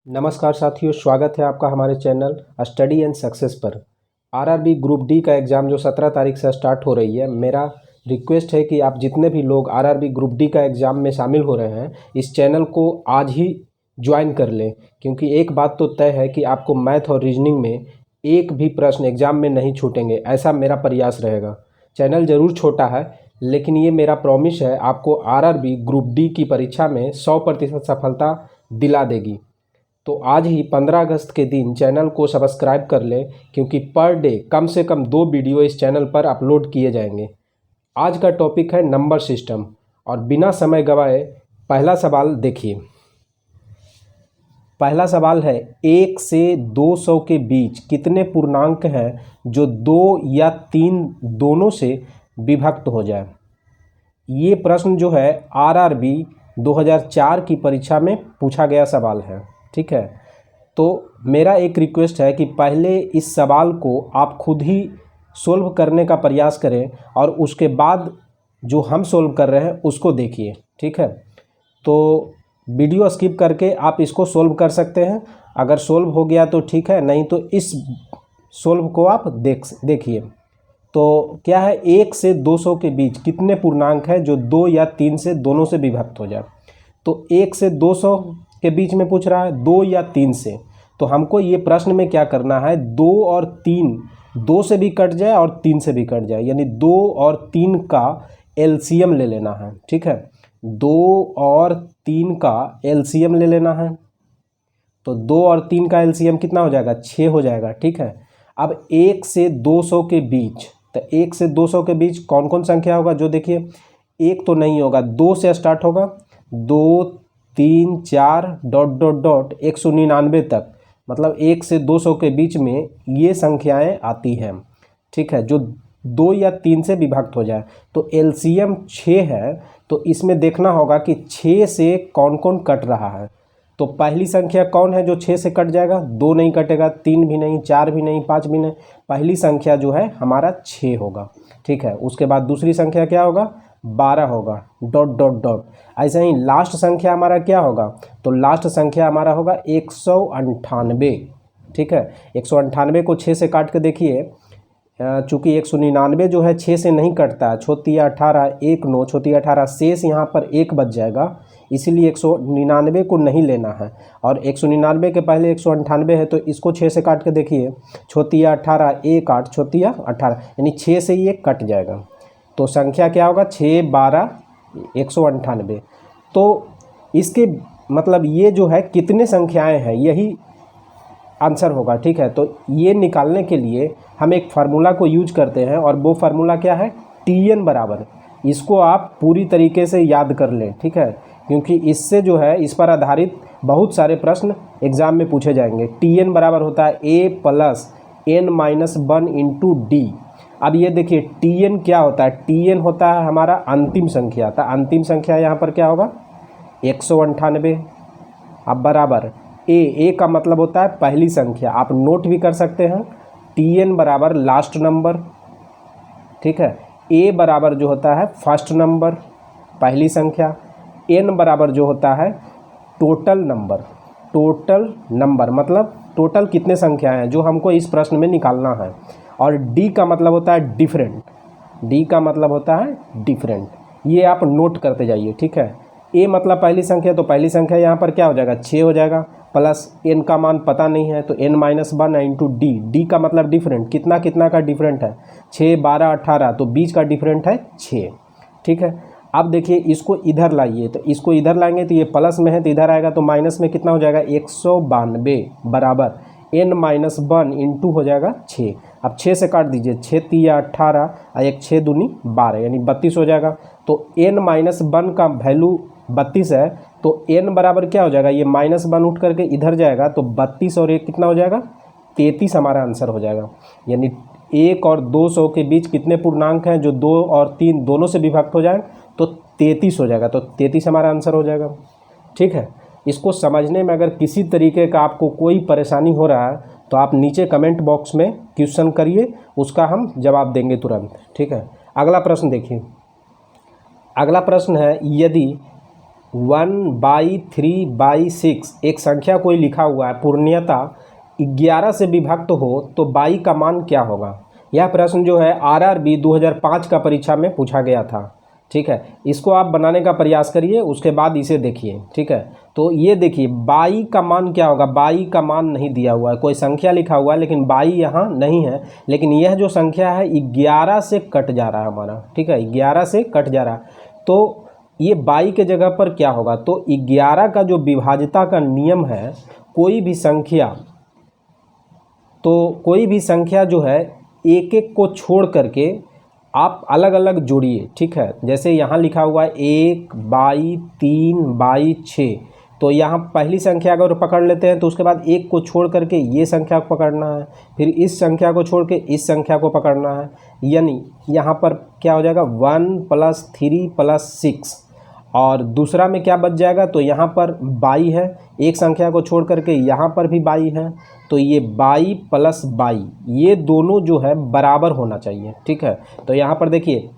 नमस्कार साथियों, स्वागत है आपका हमारे चैनल स्टडी एंड सक्सेस पर। आरआरबी ग्रुप डी का एग्ज़ाम जो 17 तारीख से स्टार्ट हो रही है, मेरा रिक्वेस्ट है कि आप जितने भी लोग आरआरबी ग्रुप डी का एग्ज़ाम में शामिल हो रहे हैं, इस चैनल को आज ही ज्वाइन कर लें। क्योंकि एक बात तो तय है कि आपको मैथ और रीजनिंग में एक भी प्रश्न एग्ज़ाम में नहीं छूटेंगे, ऐसा मेरा प्रयास रहेगा। चैनल ज़रूर छोटा है, लेकिन ये मेरा प्रॉमिस है, आपको आरआरबी ग्रुप डी की परीक्षा में 100% सफलता दिला देगी। तो आज ही 15 अगस्त के दिन चैनल को सब्सक्राइब कर लें, क्योंकि पर डे कम से कम 2 वीडियो इस चैनल पर अपलोड किए जाएंगे। आज का टॉपिक है नंबर सिस्टम, और बिना समय गवाए पहला सवाल देखिए। पहला सवाल है, 1 से 200 के बीच कितने पूर्णांक हैं जो 2 या 3 दोनों से विभक्त हो जाए। ये प्रश्न जो है आरआरबी 2004 की परीक्षा में पूछा गया सवाल है। ठीक है, तो मेरा एक रिक्वेस्ट है कि पहले इस सवाल को आप खुद ही सोल्व करने का प्रयास करें, और उसके बाद जो हम सोल्व कर रहे हैं उसको देखिए। ठीक है, तो वीडियो स्किप करके आप इसको सोल्व कर सकते हैं। अगर सोल्व हो गया तो ठीक है, नहीं तो इस सोल्व को आप देखिए। तो क्या है, 1 से 200 के बीच कितने पूर्णांक हैं जो 2 या 3 से दोनों से विभक्त हो जाए। तो 1 से 200 के बीच में पूछ रहा है, 2 या 3 से। तो हमको ये प्रश्न में क्या करना है, 2 और 3, 2 से भी कट जाए और 3 से भी कट जाए, यानी 2 और 3 का एलसीएम ले लेना है। ठीक है, 2 और 3 का एलसीएम ले लेना है। तो 2 और 3 का एलसीएम कितना हो जाएगा, 6 हो जाएगा। ठीक है, अब 1 से 200 के बीच, तो 1 से 200 के बीच कौन कौन संख्या होगा, जो देखिए 1 तो नहीं होगा, 2 से स्टार्ट होगा, 2 3 4 डॉट डॉट डॉट 199 तक, मतलब 1 से 200 के बीच में ये संख्याएं आती हैं। ठीक है, जो 2 या 3 से विभक्त हो जाए। तो एलसीएम 6 है, तो इसमें देखना होगा कि 6 से कौन कौन कट रहा है। तो पहली संख्या कौन है जो 6 से कट जाएगा, 2 नहीं कटेगा, 3 भी नहीं, 4 भी नहीं, 5 भी नहीं। पहली संख्या जो है हमारा 6 होगा। ठीक है, उसके बाद दूसरी संख्या क्या होगा, 12 होगा, डॉट डॉट डॉट। ऐसे ही लास्ट संख्या हमारा क्या होगा, तो लास्ट संख्या हमारा होगा 198। ठीक है, 198 को 6 से काट के देखिए, चूँकि 199 जो है 6 से नहीं कटता, छोटी 18 1 9, छोटी 18 शेष यहाँ पर 1 बच जाएगा, इसीलिए 199 को नहीं लेना है। और 199 के पहले 198 है, तो इसको 6 से काट के देखिए, छोटी 18 1 8, छोटी 18, यानी 6 से ये कट जाएगा। तो संख्या क्या होगा, 6 12 198। तो इसके मतलब ये जो है कितने संख्याएं हैं, यही आंसर होगा। ठीक है, तो ये निकालने के लिए हम एक फार्मूला को यूज करते हैं, और वो फार्मूला क्या है, TN बराबर। इसको आप पूरी तरीके से याद कर लें। ठीक है, क्योंकि इससे जो है, इस पर आधारित बहुत सारे प्रश्न एग्जाम में पूछे जाएंगे। TN बराबर होता है A plus N-1 into D। अब ये देखिए TN क्या होता है, TN होता है हमारा अंतिम संख्या। था अंतिम संख्या यहाँ पर क्या होगा, 198। अब बराबर A का मतलब होता है पहली संख्या, आप नोट भी कर सकते हैं। TN बराबर लास्ट नंबर। ठीक है, A बराबर जो होता है फर्स्ट नंबर, पहली संख्या। N बराबर जो होता है टोटल नंबर। टोटल नंबर मतलब टोटल कितने संख्याएं हैं जो हमको इस प्रश्न में निकालना है। और D का मतलब होता है डिफरेंट। D का मतलब होता है डिफरेंट, ये आप नोट करते जाइए। ठीक है, A मतलब पहली संख्या, तो पहली संख्या यहाँ पर क्या हो जाएगा, 6 हो जाएगा, प्लस N का मान पता नहीं है, तो N-1 इंटू D। D का मतलब डिफरेंट, कितना कितना का डिफरेंट है, 6 12 18, तो बीच का डिफरेंट है 6। ठीक है, अब देखिए इसको इधर लाइए, तो इसको इधर लाएंगे तो ये प्लस में है, तो इधर आएगा तो माइनस में कितना हो जाएगा, 192 बराबर N-1 इंटू हो जाएगा 6। अब 6 से काट दीजिए, 6 3 18 और 1 6 दूनी 12, यानी 32 हो जाएगा। तो N-1 का वैल्यू 32 है, तो N बराबर क्या हो जाएगा, ये -1 उठ करके इधर जाएगा, तो 32 और 1 कितना हो जाएगा, 33 हमारा आंसर हो जाएगा। यानी 1 और 200 के बीच कितने पूर्णांक हैं जो 2 और 3 दोनों से विभक्त हो जाए, तो 33 हो जाएगा। तो 33 हमारा आंसर हो जाएगा। ठीक है, इसको समझने में अगर किसी तरीके का आपको कोई परेशानी हो रहा है, तो आप नीचे कमेंट बॉक्स में क्वेश्चन करिए, उसका हम जवाब देंगे तुरंत। ठीक है, अगला प्रश्न देखिए। अगला प्रश्न है, यदि 1/3/6 एक संख्या कोई लिखा हुआ है, पूर्णतः 11 से विभक्त हो तो बाई का मान क्या होगा। यह प्रश्न जो है आरआरबी 2005 का परीक्षा में पूछा गया था। ठीक है, इसको आप बनाने का प्रयास करिए, उसके बाद इसे देखिए। ठीक है, तो ये देखिए बाई का मान क्या होगा। बाई का मान नहीं दिया हुआ है, कोई संख्या लिखा हुआ है लेकिन बाई यहाँ नहीं है। लेकिन यह जो संख्या है 11 से कट जा रहा है हमारा। ठीक है, 11 से कट जा रहा है, तो ये बाई के जगह पर क्या होगा। तो 11 का जो विभाज्यता का नियम है, कोई भी संख्या जो है एक एक को छोड़ करके आप अलग अलग जोड़िए। ठीक है, जैसे यहाँ लिखा हुआ है 1/3/6, तो यहाँ पहली संख्या अगर पकड़ लेते हैं तो उसके बाद एक को छोड़ करके ये संख्या को पकड़ना है, फिर इस संख्या को छोड़ के इस संख्या को पकड़ना है। यानी यहाँ पर क्या हो जाएगा 1 + 3 + 6, और दूसरा में क्या बच जाएगा, तो यहाँ पर 22 है, एक संख्या को छोड़ करके यहाँ पर भी 22 है, तो ये 22 + 22 ये दोनों जो है बराबर होना चाहिए। ठीक है, तो यहाँ पर देखिए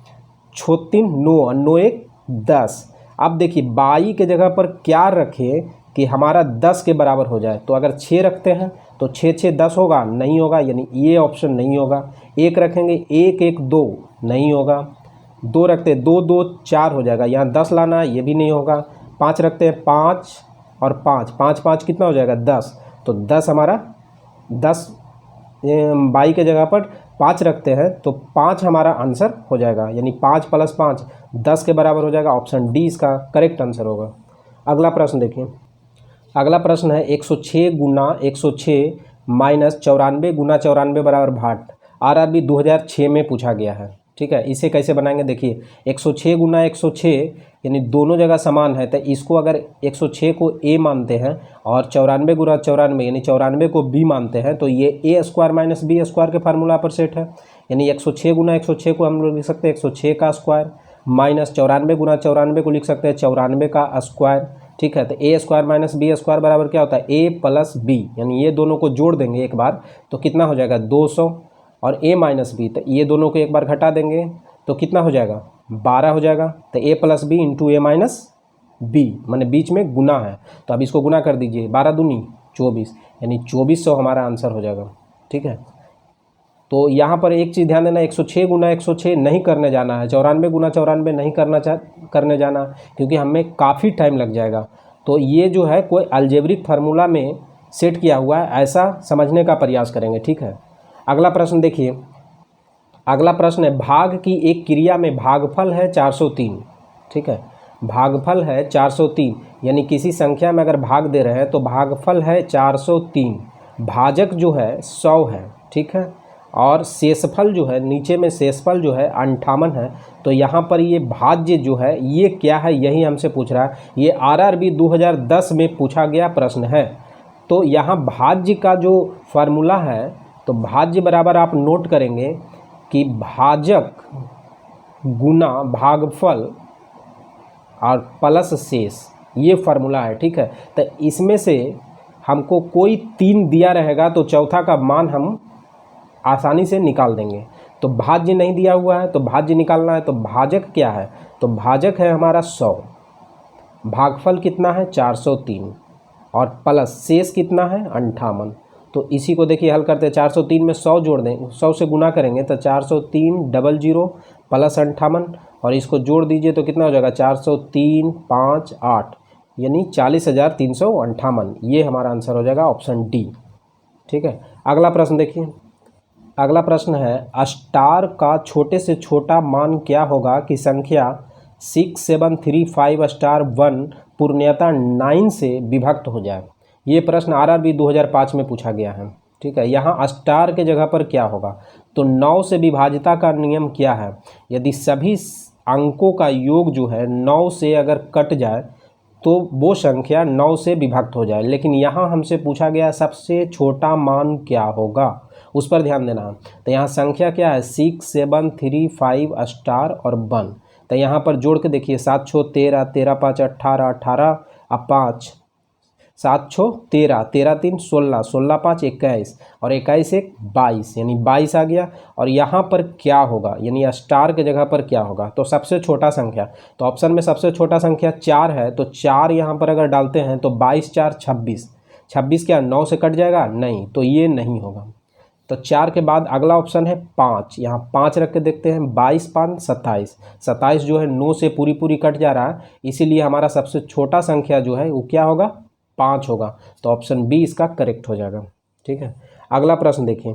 3 9 9 1 10। अब देखिए 22 के जगह पर क्या रखें कि हमारा 10 के बराबर हो जाए। तो अगर 6 रखते हैं तो 6 6 10 होगा, नहीं होगा, यानी ये ऑप्शन नहीं होगा। 1 रखेंगे 1 1 2 नहीं होगा। 2 रखते हैं 2 2 4 हो जाएगा, यहाँ 10 लाना है, ये भी नहीं होगा। 5 रखते हैं 5 और 5 5 5 कितना हो जाएगा 10, तो 10 हमारा 10 22 के जगह पर 5 रखते हैं तो 5 हमारा आंसर हो जाएगा, यानी 5 + 5 10 के बराबर हो जाएगा। ऑप्शन डी इसका करेक्ट आंसर होगा। अगला प्रश्न देखिए, अगला प्रश्न है 106 × 106 - 94 × 94 = 60। आरआरबी 2006 में पूछा गया है। ठीक है, इसे कैसे बनाएंगे, देखिए 106 × 106 यानी दोनों जगह समान है, तो इसको अगर 106 को a मानते हैं और 94 × 94 यानी 94 को b मानते हैं, तो ये a² - b² के फार्मूला पर सेट है। यानी 106 × 106 को हम लोग लिख सकते हैं 106 का स्क्वायर, माइनस 94 × 94 को लिख सकते हैं 94 का स्क्वायर। ठीक है, तो a² - b² बराबर क्या होता है a + b, यानी ये दोनों को जोड़ देंगे एक बार तो कितना हो जाएगा 200, और a - b, तो ये दोनों को एक बार घटा देंगे तो कितना हो जाएगा 12 हो जाएगा। तो a + b × a - b माने बीच में गुना है, तो अब इसको गुना कर दीजिए, 12 दूनी 24, यानी 2400 हमारा आंसर हो जाएगा। ठीक है, तो यहाँ पर एक चीज़ ध्यान देना, 106 × 106 नहीं करने जाना है, 94 × 94 नहीं करने जाना, क्योंकि हमें काफ़ी टाइम लग जाएगा। तो ये जो है कोई अलजेब्रिक फार्मूला में सेट किया हुआ है, ऐसा समझने का प्रयास करेंगे। ठीक है, अगला प्रश्न देखिए, अगला प्रश्न है भाग की एक क्रिया में भागफल है 403। ठीक है, भागफल है 403, यानी किसी संख्या में अगर भाग दे रहे हैं तो भागफल है 403, भाजक जो है 100 है। ठीक है, और शेषफल जो है, नीचे में शेषफल जो है 58 है। तो यहाँ पर ये भाज्य जो है ये क्या है, यही हमसे पूछ रहा है। ये आरआरबी 2010 में पूछा गया प्रश्न है। तो यहाँ भाज्य का जो फार्मूला है, तो भाज्य बराबर आप नोट करेंगे कि भाजक गुना भागफल और प्लस शेष, ये फार्मूला है। ठीक है, तो इसमें से हमको कोई 3 दिया रहेगा तो चौथा का मान हम आसानी से निकाल देंगे। तो भाज्य नहीं दिया हुआ है तो भाज्य निकालना है, तो भाजक क्या है, तो भाजक है हमारा 100, भागफल कितना है 403, और प्लस शेष कितना है 58। तो इसी को देखिए हल करते हैं, 403 में 100 जोड़ दें, 100 से गुना करेंगे तो 403 00 प्लस 58, और इसको जोड़ दीजिए तो कितना हो जाएगा 403 5 8, यानी 40,358। ये हमारा आंसर हो जाएगा ऑप्शन डी। ठीक है, अगला प्रश्न देखिए, अगला प्रश्न है स्टार का छोटे से छोटा मान क्या होगा कि संख्या 6735*1 पूर्णतः 9 से विभक्त हो जाए। ये प्रश्न आरआरबी 2005 में पूछा गया है। ठीक है, यहाँ स्टार के जगह पर क्या होगा, तो 9 से विभाज्यता का नियम क्या है, यदि सभी अंकों का योग जो है 9 से अगर कट जाए तो वो संख्या 9 से विभक्त हो जाए। लेकिन यहाँ हमसे पूछा गया सबसे छोटा मान क्या होगा, उस पर ध्यान देना। तो यहाँ संख्या क्या है 6735* और 1, तो यहाँ पर जोड़ के देखिए 7 6 13, 13 5 18, 18 और 5 7 छो 13, 13 3 16, 16 5 21 और 21 1 22, यानी 22 आ गया। और यहाँ पर क्या होगा, यानी स्टार के जगह पर क्या होगा, तो सबसे छोटा संख्या, तो ऑप्शन में सबसे छोटा संख्या 4 है, तो 4 यहाँ पर अगर डालते हैं तो 22 4 26, 26 क्या 9 से कट जाएगा, नहीं, तो ये नहीं होगा। तो 4 के बाद अगला ऑप्शन है 5, यहाँ 5 रख के देखते हैं, 22 5 27, 27 जो है 9 से पूरी पूरी कट जा रहा है, इसीलिए हमारा सबसे छोटा संख्या जो है वो क्या होगा, 5 होगा। तो ऑप्शन बी इसका करेक्ट हो जाएगा। ठीक है, अगला प्रश्न देखिए।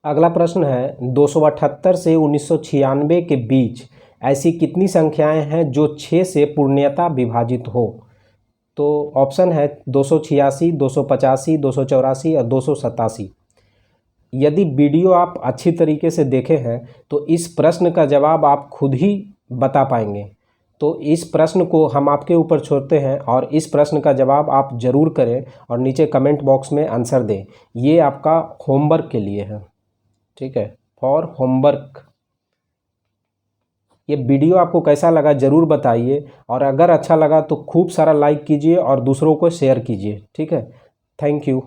अगला प्रश्न है 278 से 1996 के बीच ऐसी कितनी संख्याएं हैं जो 6 से पूर्णतः विभाजित हो। तो ऑप्शन है 286, 285, 284 और 287। यदि वीडियो आप अच्छी तरीके से देखे हैं तो इस प्रश्न का जवाब आप खुद ही बता पाएंगे। तो इस प्रश्न को हम आपके ऊपर छोड़ते हैं और इस प्रश्न का जवाब आप ज़रूर करें और नीचे कमेंट बॉक्स में आंसर दें। ये आपका होमवर्क के लिए है, ठीक है, फॉर होमवर्क। ये वीडियो आपको कैसा लगा ज़रूर बताइए, और अगर अच्छा लगा तो खूब सारा लाइक कीजिए और दूसरों को शेयर कीजिए। ठीक है, थैंक यू।